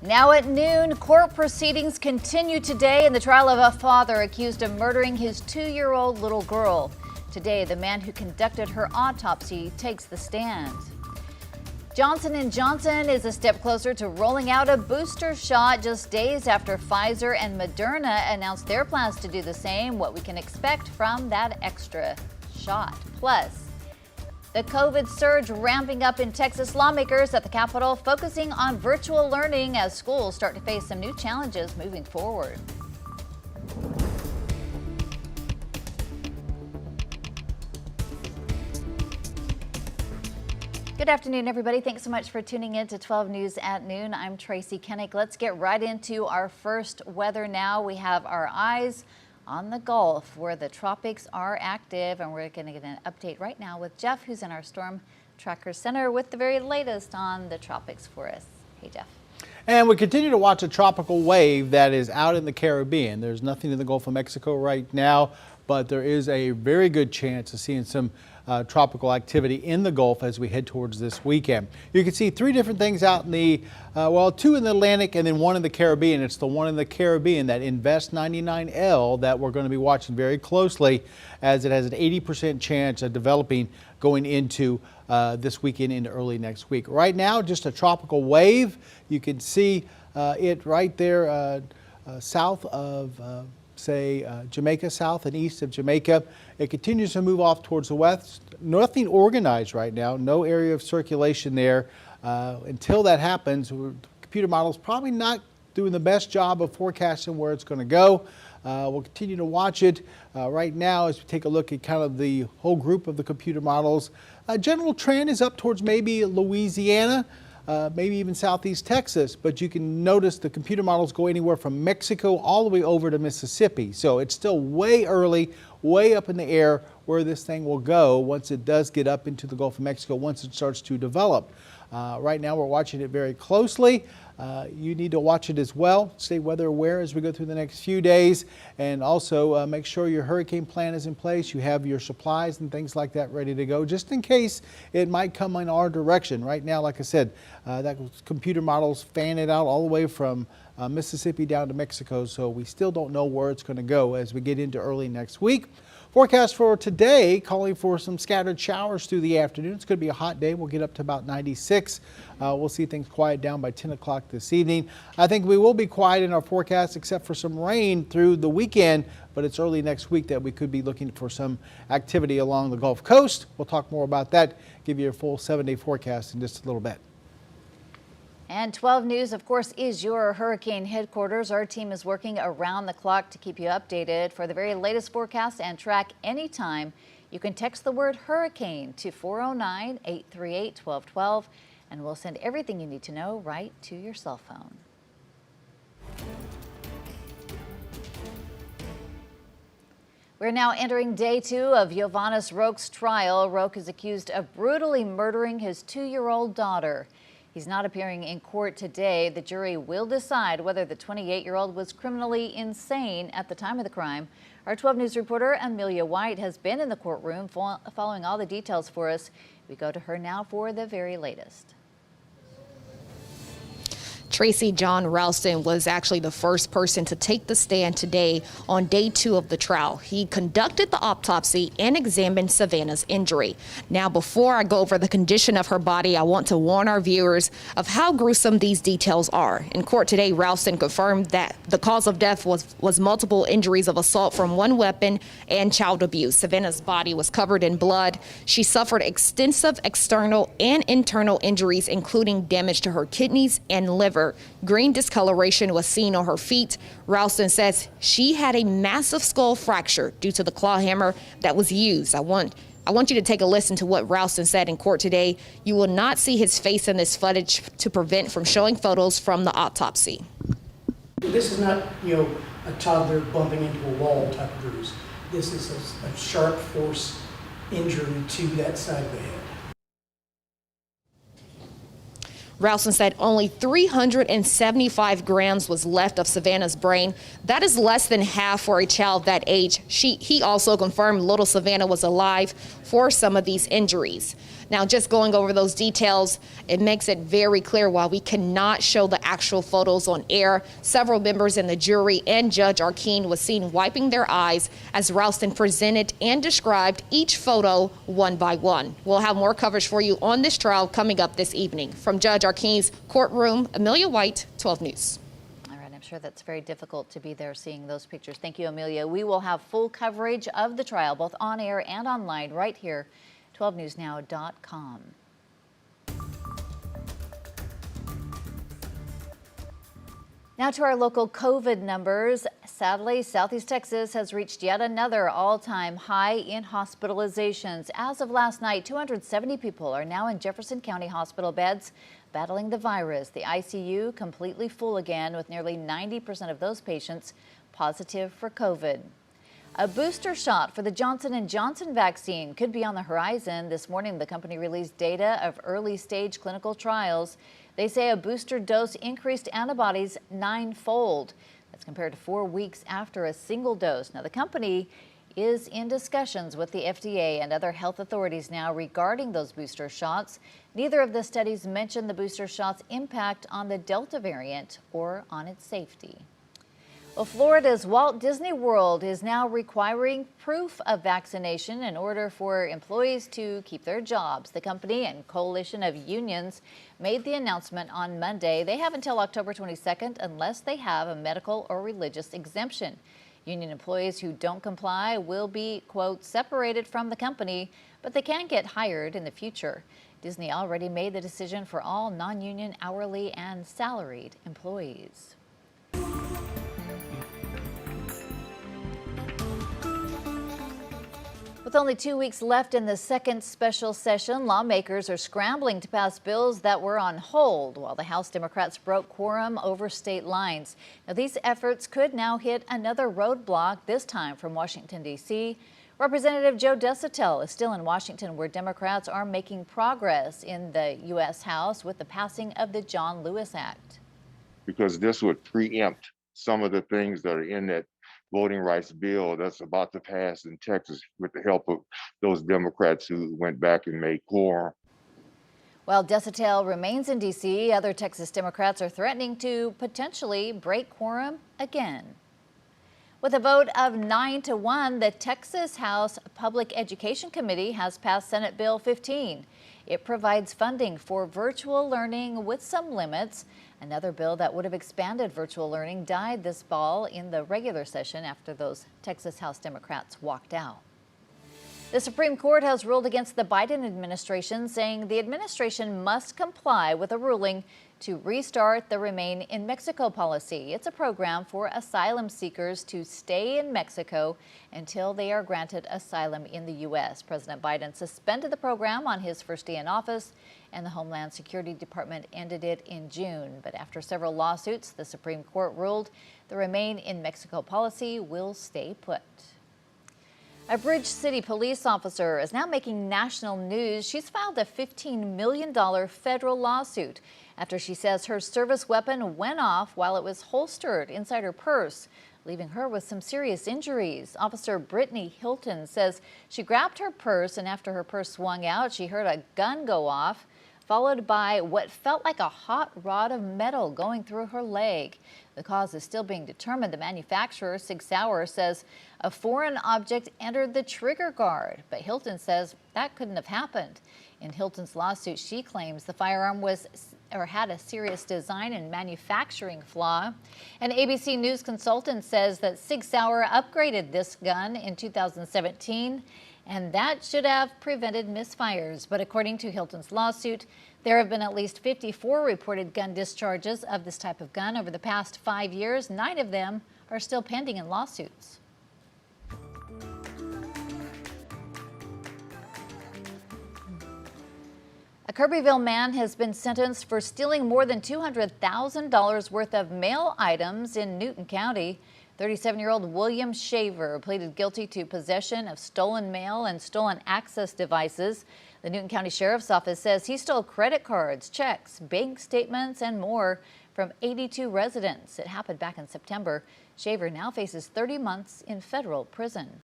Now at noon, court proceedings continue today in the trial of a father accused of murdering his 2-year-old little girl. Today, the man who conducted her autopsy takes the stand. Johnson & Johnson is a step closer to rolling out a booster shot just days after Pfizer and Moderna announced their plans to do the same. What we can expect from that extra shot. Plus, the COVID surge ramping up in Texas. Lawmakers at the Capitol focusing on virtual learning as schools start to face some new challenges moving forward. Good afternoon, everybody. Thanks so much for tuning in to 12 News at Noon. I'm Tracy Kennick. Let's get right into our first weather now. We have our eyes on the Gulf, where the tropics are active, and we're going to get an update right now with Jeff, who's in our StormTrackers Center with the very latest on the tropics for us. Hey, Jeff. And we continue to watch a tropical wave that is out in the Caribbean. There's nothing in the Gulf of Mexico right now, but there is a very good chance of seeing some tropical activity in the Gulf as we head towards this weekend. You can see 3 different things out in the, 2 in the Atlantic and then 1 in the Caribbean. It's the one in the Caribbean, that Invest 99L, that we're going to be watching very closely, as it has an 80% chance of developing going into this weekend into early next week. Right now, just a tropical wave. You can see it right there south of Jamaica, south and east of Jamaica. It continues to move off towards the west. Nothing organized right now, no area of circulation there. Until that happens, computer models probably not doing the best job of forecasting where it's going to go. We'll continue to watch it right now as we take a look at kind of the whole group of the computer models. General trend is up towards maybe Louisiana, maybe even southeast Texas, but you can notice the computer models go anywhere from Mexico all the way over to Mississippi. So it's still way early, way up in the air where this thing will go once it does get up into the Gulf of Mexico, once it starts to develop. Right now we're watching it very closely. You need to watch it as well. Stay weather aware as we go through the next few days, and also make sure your hurricane plan is in place. You have your supplies and things like that ready to go, just in case it might come in our direction. Right now, like I said, that computer models fan it out all the way from Mississippi down to Mexico, so we still don't know where it's going to go as we get into early next week. Forecast for today calling for some scattered showers through the afternoon. It's going to be a hot day. We'll get up to about 96. We'll see things quiet down by 10 o'clock this evening. I think we will be quiet in our forecast except for some rain through the weekend, but it's early next week that we could be looking for some activity along the Gulf Coast. We'll talk more about that, give you a full 7-day forecast in just a little bit. And 12 News, of course, is your hurricane headquarters. Our team is working around the clock to keep you updated. For the very latest forecast and track anytime, you can text the word hurricane to 409-838-1212, and we'll send everything you need to know right to your cell phone. We're now entering day 2 of Yovahnis Roque's trial. Roque is accused of brutally murdering his 2-year-old daughter. He's not appearing in court today. The jury will decide whether the 28-year-old was criminally insane at the time of the crime. Our 12 News reporter Amelia White has been in the courtroom following all the details for us. We go to her now for the very latest. Tracy, John Ralston was actually the first person to take the stand today on day 2 of the trial. He conducted the autopsy and examined Savanna's injury. Now, before I go over the condition of her body, I want to warn our viewers of how gruesome these details are. In court today, Ralston confirmed that the cause of death was multiple injuries of assault from one weapon and child abuse. Savanna's body was covered in blood. She suffered extensive external and internal injuries, including damage to her kidneys and liver. Green discoloration was seen on her feet. Ralston says she had a massive skull fracture due to the claw hammer that was used. I want you to take a listen to what Ralston said in court today. You will not see his face in this footage to prevent from showing photos from the autopsy. This is not, a toddler bumping into a wall type of bruise. This is a sharp force injury to that side of the head. Ralston said only 375 grams was left of Savanna's brain. That is less than half for a child that age. He also confirmed little Savanna was alive for some of these injuries. Now, just going over those details, it makes it very clear why we cannot show the actual photos on air. Several members in the jury and Judge Arkeen was seen wiping their eyes as Ralston presented and described each photo one by one. We'll have more coverage for you on this trial coming up this evening. From Judge Arkeen's courtroom, Amelia White, 12 News. All right, I'm sure that's very difficult to be there seeing those pictures. Thank you, Amelia. We will have full coverage of the trial, both on air and online, right here, 12newsnow.com. Now to our local COVID numbers. Sadly, Southeast Texas has reached yet another all-time high in hospitalizations. As of last night, 270 people are now in Jefferson County hospital beds battling the virus. The ICU completely full again, with nearly 90% of those patients positive for COVID. A booster shot for the Johnson & Johnson vaccine could be on the horizon. This morning, the company released data of early-stage clinical trials. They say a booster dose increased antibodies 9-fold. That's compared to 4 weeks after a single dose. Now, the company is in discussions with the FDA and other health authorities now regarding those booster shots. Neither of the studies mention the booster shots' impact on the Delta variant or on its safety. Well, Florida's Walt Disney World is now requiring proof of vaccination in order for employees to keep their jobs. The company and coalition of unions made the announcement on Monday. They have until October 22nd unless they have a medical or religious exemption. Union employees who don't comply will be, quote, separated from the company, but they can get hired in the future. Disney already made the decision for all non-union hourly and salaried employees. With only 2 weeks left in the second special session, lawmakers are scrambling to pass bills that were on hold while the House Democrats broke quorum over state lines. Now, these efforts could now hit another roadblock, this time from Washington, D.C. Representative Joe Desautels is still in Washington, where Democrats are making progress in the U.S. House with the passing of the John Lewis Act. Because this would preempt some of the things that are in that voting rights bill that's about to pass in Texas with the help of those Democrats who went back and made quorum. While Desautels remains in D.C., other Texas Democrats are threatening to potentially break quorum again. With a vote of 9-1, the Texas House Public Education Committee has passed Senate Bill 15. It provides funding for virtual learning with some limits. Another bill that would have expanded virtual learning died this fall in the regular session after those Texas House Democrats walked out. The Supreme Court has ruled against the Biden administration, saying the administration must comply with a ruling to restart the Remain in Mexico policy. It's a program for asylum seekers to stay in Mexico until they are granted asylum in the U.S. President Biden suspended the program on his first day in office, and the Homeland Security Department ended it in June. But after several lawsuits, the Supreme Court ruled the Remain in Mexico policy will stay put. A Bridge City police officer is now making national news. She's filed a $15 million federal lawsuit after she says her service weapon went off while it was holstered inside her purse, leaving her with some serious injuries. Officer Brittany Hilton says she grabbed her purse, and after her purse swung out, she heard a gun go off, followed by what felt like a hot rod of metal going through her leg. The cause is still being determined. The manufacturer, Sig Sauer, says a foreign object entered the trigger guard, but Hilton says that couldn't have happened. In Hilton's lawsuit, she claims the firearm had a serious design and manufacturing flaw. An ABC News consultant says that Sig Sauer upgraded this gun in 2017, and that should have prevented misfires. But according to Hilton's lawsuit, there have been at least 54 reported gun discharges of this type of gun over the past 5 years. 9 of them are still pending in lawsuits. A Kirbyville man has been sentenced for stealing more than $200,000 worth of mail items in Newton County. 37-year-old William Shaver pleaded guilty to possession of stolen mail and stolen access devices. The Newton County Sheriff's Office says he stole credit cards, checks, bank statements, and more from 82 residents. It happened back in September. Shaver now faces 30 months in federal prison.